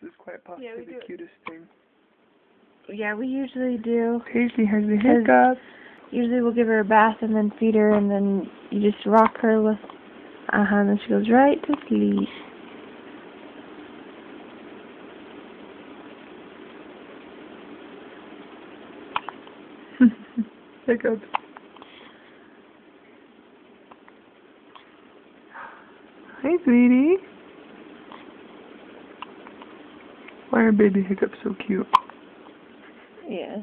is quite possibly the cutest thing. Yeah, we usually do. Paisley has the hiccups. Usually we'll give her a bath and then feed her, and then you just rock her with, and then she goes right to sleep. Hiccups. Hi, sweetie. Why are baby hiccups so cute? Yeah.